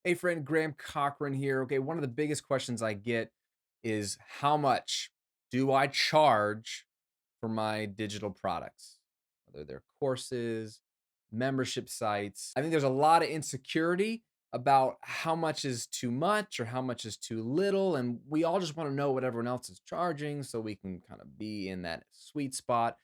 Hey friend, Graham Cochrane here. Okay, one of the biggest questions I get is how much do I charge for my digital products? Whether they're courses, membership sites. I think there's a lot of insecurity about how much is too much or how much is too little. And we all just want to know what everyone else is charging so we can kind of be in that sweet spot.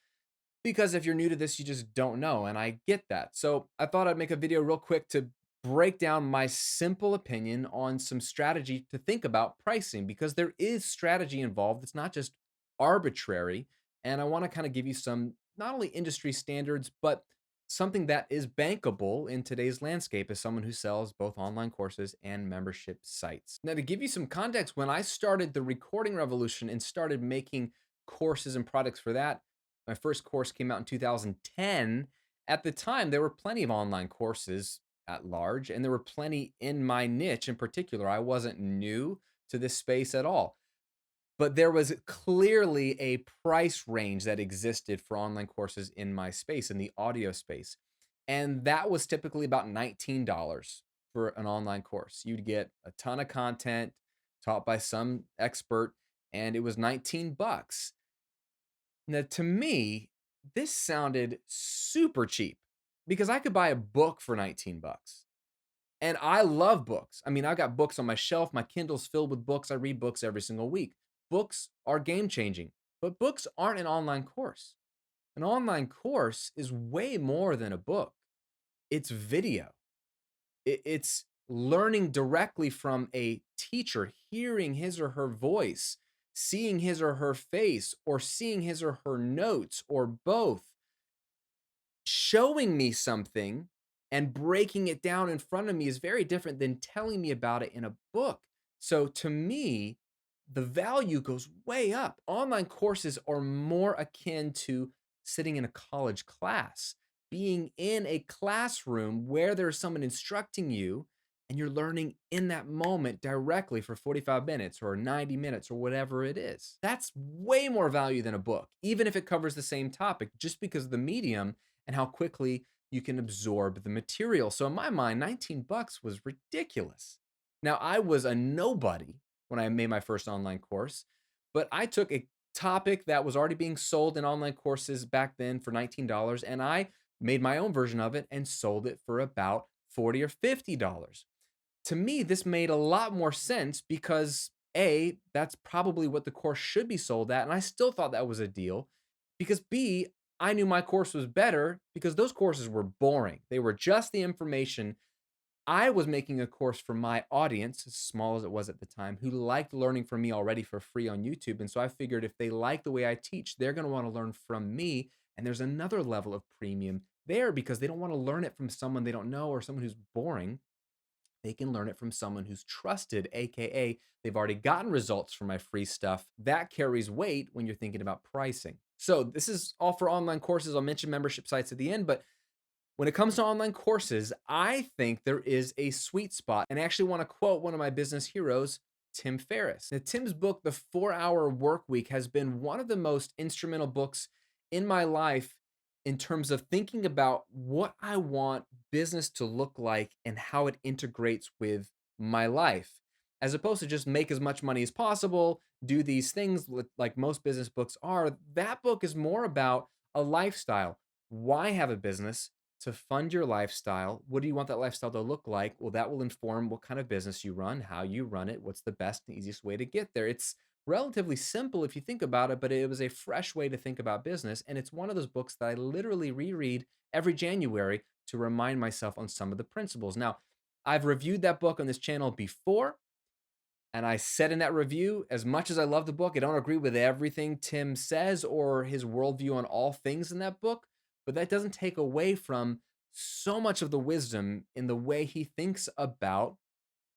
Because if you're new to this, you just don't know, and I get that. So I thought I'd make a video real quick to break down my simple opinion on some strategy to think about pricing because there is strategy involved. It's not just arbitrary. And I want to kind of give you some not only industry standards, but something that is bankable in today's landscape as someone who sells both online courses and membership sites. Now, to give you some context, when I started the recording revolution and started making courses and products for that, my first course came out in 2010. At the time, there were plenty of online courses at large, and there were plenty in my niche in particular. I wasn't new to this space at all, but there was clearly a price range that existed for online courses in my space, in the audio space. And that was typically about $19 for an online course. You'd get a ton of content taught by some expert, and it was 19 bucks. Now, to me, this sounded super cheap because I could buy a book for 19 bucks. And I love books. I mean, I've got books on my shelf. My Kindle's filled with books. I read books every single week. Books are game changing, but books aren't an online course. An online course is way more than a book, it's video. It's learning directly from a teacher, hearing his or her voice, seeing his or her face, or seeing his or her notes, or both, showing me something and breaking it down in front of me is very different than telling me about it in a book. So to me, the value goes way up. Online courses are more akin to sitting in a college class, being in a classroom where there's someone instructing you and you're learning in that moment directly for 45 minutes or 90 minutes or whatever it is. That's way more value than a book, even if it covers the same topic, just because of the medium and how quickly you can absorb the material. So in my mind, 19 bucks was ridiculous. Now, I was a nobody when I made my first online course, but I took a topic that was already being sold in online courses back then for $19 and I made my own version of it and sold it for about $40 or $50. To me, this made a lot more sense because A, that's probably what the course should be sold at. And I still thought that was a deal because B, I knew my course was better because those courses were boring. They were just the information. I was making a course for my audience, as small as it was at the time, who liked learning from me already for free on YouTube. And so I figured if they like the way I teach, they're going to want to learn from me. And there's another level of premium there because they don't want to learn it from someone they don't know or someone who's boring. They can learn it from someone who's trusted, AKA, they've already gotten results from my free stuff. That carries weight when you're thinking about pricing. So, this is all for online courses. I'll mention membership sites at the end, but when it comes to online courses, I think there is a sweet spot. And I actually want to quote one of my business heroes, Tim Ferriss. Now, Tim's book, The 4 Hour Work Week, has been one of the most instrumental books in my life in terms of thinking about what I want business to look like and how it integrates with my life, as opposed to just make as much money as possible, do these things like most business books are. That book is more about a lifestyle. Why have a business? To fund your lifestyle. What do you want that lifestyle to look like? Well, that will inform what kind of business you run, how you run it, what's the best and easiest way to get there. It's relatively simple if you think about it, but it was a fresh way to think about business. And it's one of those books that I literally reread every January to remind myself on some of the principles. Now, I've reviewed that book on this channel before, and I said in that review, as much as I love the book, I don't agree with everything Tim says or his worldview on all things in that book, but that doesn't take away from so much of the wisdom in the way he thinks about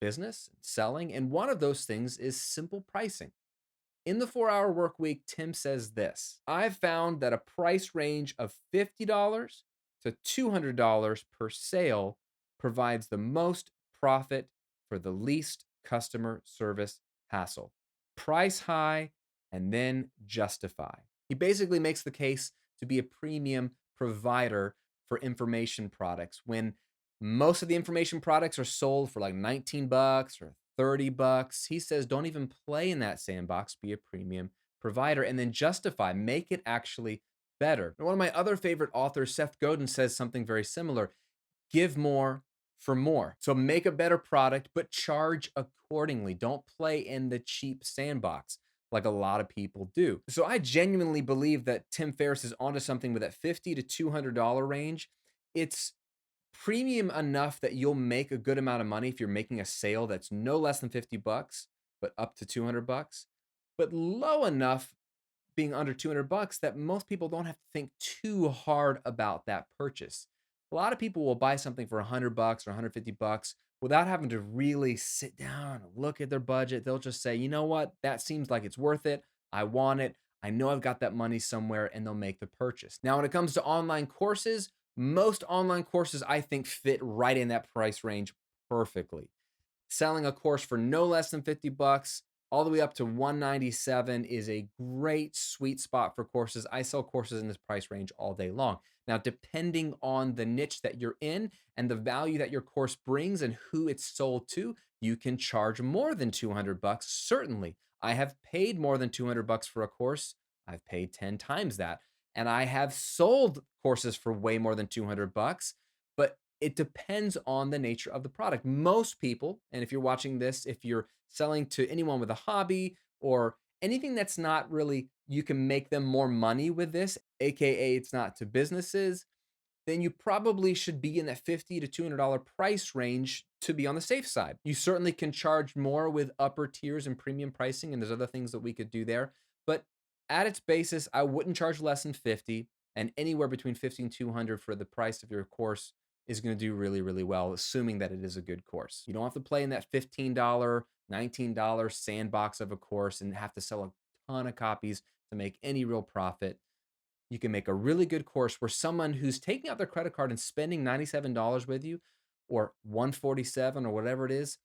business, selling. And one of those things is simple pricing. In the 4 Hour Work Week, Tim says this: I've found that a price range of $50 to $200 per sale provides the most profit for the least customer service hassle. Price high and then justify. He basically makes the case to be a premium provider for information products when Most of the information products are sold for like 19 bucks or 30 bucks. He says don't even play in that sandbox, be a premium provider and then justify, make it actually better. And one of my other favorite authors, Seth Godin, says something very similar. Give more for more. So make a better product, but charge accordingly. Don't play in the cheap sandbox like a lot of people do. So I genuinely believe that Tim Ferriss is onto something with that $50 to $200 range. It's premium enough that you'll make a good amount of money if you're making a sale that's no less than 50 bucks, but up to 200 bucks, but low enough being under 200 bucks that most people don't have to think too hard about that purchase. A lot of people will buy something for 100 bucks or 150 bucks without having to really sit down and look at their budget. They'll just say, "You know what? That seems like it's worth it. I want it. I know I've got that money somewhere," and they'll make the purchase. Now, when it comes to online courses, most online courses I think fit right in that price range perfectly. Selling a course for no less than 50 bucks all the way up to 197 is a great sweet spot for courses. I sell courses in this price range all day long. Now, depending on the niche that you're in and the value that your course brings and who it's sold to, you can charge more than 200 bucks. Certainly, I have paid more than 200 bucks for a course. I've paid 10 times that. And I have sold courses for way more than 200 bucks. But it depends on the nature of the product. Most people, and if you're watching this, if you're selling to anyone with a hobby or anything that's not really, you can make them more money with this, AKA it's not to businesses, then you probably should be in that $50 to $200 price range to be on the safe side. You certainly can charge more with upper tiers and premium pricing, and there's other things that we could do there. But at its basis, I wouldn't charge less than 50, and anywhere between 50 and 200 for the price of your course is going to do really, really well, assuming that it is a good course. You don't have to play in that $15, $19 sandbox of a course and have to sell a ton of copies to make any real profit. You can make a really good course where someone who's taking out their credit card and spending $97 with you or 147 or whatever it is,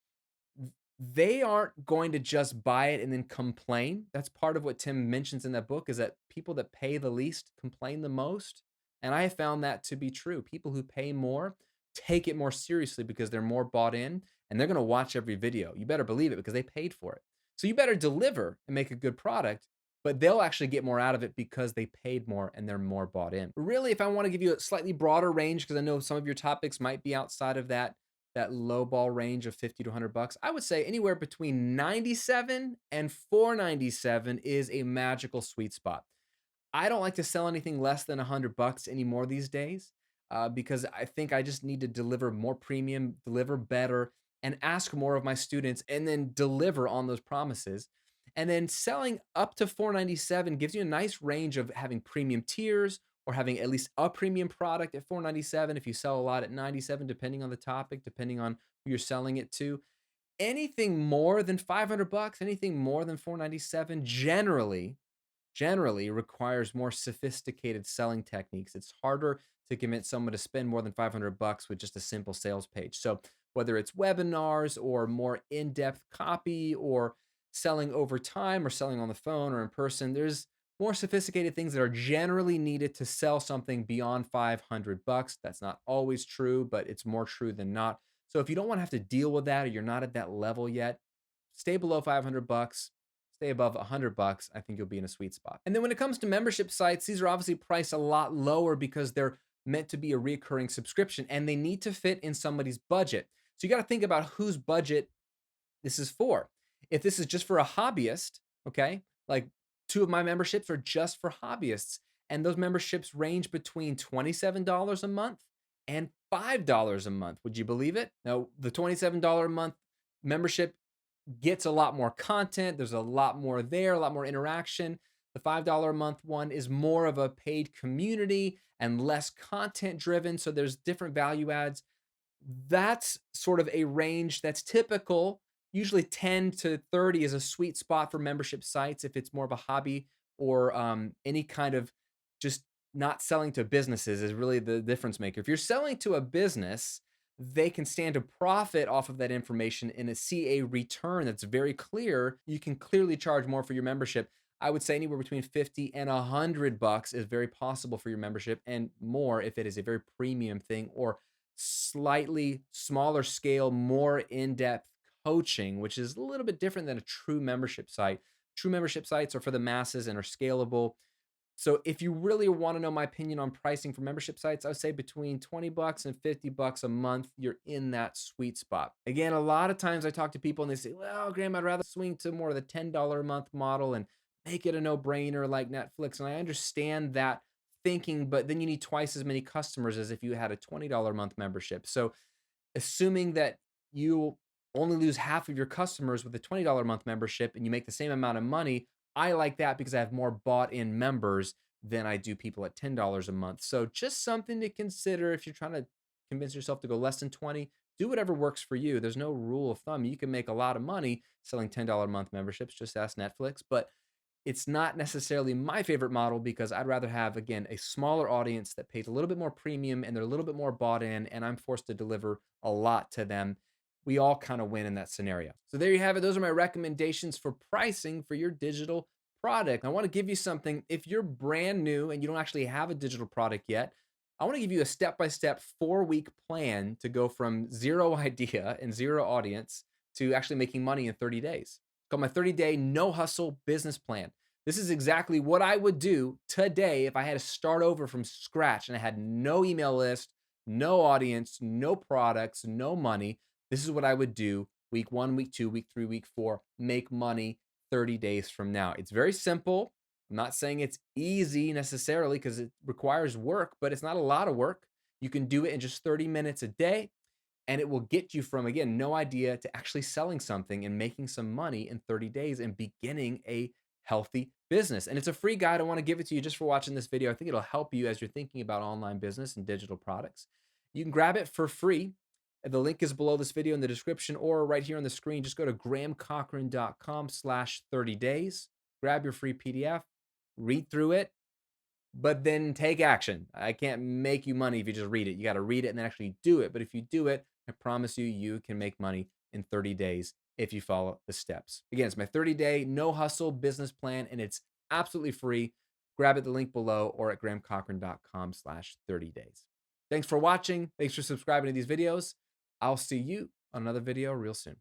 they aren't going to just buy it and then complain. That's part of what Tim mentions in that book is that people that pay the least complain the most. And I have found that to be true. People who pay more take it more seriously because they're more bought in and they're going to watch every video. You better believe it because they paid for it. So you better deliver and make a good product, but they'll actually get more out of it because they paid more and they're more bought in. Really, if I want to give you a slightly broader range, because I know some of your topics might be outside of that low ball range of 50 to 100 bucks, I would say anywhere between 97 and 497 is a magical sweet spot. I don't like to sell anything less than 100 bucks anymore these days because I think I just need to deliver more premium, deliver better, and ask more of my students and then deliver on those promises. And then selling up to 497 gives you a nice range of having premium tiers or having at least a premium product at 497 if you sell a lot at 97 depending on the topic, depending on who you're selling it to. Anything more than 500 bucks, anything more than 497 generally requires more sophisticated selling techniques. It's harder to convince someone to spend more than 500 bucks with just a simple sales page. So, whether it's webinars or more in-depth copy or selling over time or selling on the phone or in person, there's more sophisticated things that are generally needed to sell something beyond 500 bucks. That's not always true, but it's more true than not. So, if you don't want to have to deal with that or you're not at that level yet, stay below 500 bucks. Stay above 100 bucks, I think you'll be in a sweet spot. And then when it comes to membership sites, these are obviously priced a lot lower because they're meant to be a recurring subscription and they need to fit in somebody's budget. So you got to think about whose budget this is for. If this is just for a hobbyist, okay, like two of my memberships are just for hobbyists, and those memberships range between $27 a month and $5 a month. Would you believe it? Now, the $27 a month membership gets a lot more content. There's a lot more there, a lot more interaction. The $5 a month one is more of a paid community and less content driven. So there's different value adds. That's sort of a range that's typical. Usually 10 to 30 is a sweet spot for membership sites if it's more of a hobby or any kind of just not selling to businesses is really the difference maker. If you're selling to a business, they can stand to profit off of that information and see a return that's very clear. You can clearly charge more for your membership. I would say anywhere between 50 and 100 bucks is very possible for your membership and more if it is a very premium thing or slightly smaller scale, more in-depth coaching, which is a little bit different than a true membership site. True membership sites are for the masses and are scalable. So if you really want to know my opinion on pricing for membership sites, I would say between 20 bucks and 50 bucks a month, you're in that sweet spot. Again, a lot of times I talk to people and they say, well, Graham, I'd rather swing to more of the $10 a month model and make it a no-brainer like Netflix. And I understand that thinking, but then you need twice as many customers as if you had a $20 a month membership. So assuming that you only lose half of your customers with a $20 a month membership and you make the same amount of money, I like that because I have more bought in members than I do people at $10 a month. So just something to consider if you're trying to convince yourself to go less than 20, do whatever works for you. There's no rule of thumb. You can make a lot of money selling $10 a month memberships, just ask Netflix, but it's not necessarily my favorite model because I'd rather have, again, a smaller audience that pays a little bit more premium and they're a little bit more bought in, and I'm forced to deliver a lot to them. We all kind of win in that scenario. So there you have it. Those are my recommendations for pricing for your digital product. I want to give you something. If you're brand new and you don't actually have a digital product yet, I want to give you a step-by-step 4-week plan to go from zero idea and zero audience to actually making money in 30 days. It's called my 30-day no hustle business plan. This is exactly what I would do today if I had to start over from scratch and I had no email list, no audience, no products, no money. This is what I would do week 1, week 2, week 3, week 4, make money 30 days from now. It's very simple. I'm not saying it's easy necessarily because it requires work, but it's not a lot of work. You can do it in just 30 minutes a day and it will get you from, again, no idea to actually selling something and making some money in 30 days and beginning a healthy business. And it's a free guide. I want to give it to you just for watching this video. I think it'll help you as you're thinking about online business and digital products. You can grab it for free. The link is below this video in the description or right here on the screen. Just go to grahamcochrane.com/30 days. Grab your free PDF, read through it, but then take action. I can't make you money if you just read it. You got to read it and then actually do it. But if you do it, I promise you, you can make money in 30 days if you follow the steps. Again, it's my 30-day no hustle business plan, and it's absolutely free. Grab it, the link below, or at grahamcochrane.com/30 days. Thanks for watching. Thanks for subscribing to these videos. I'll see you on another video real soon.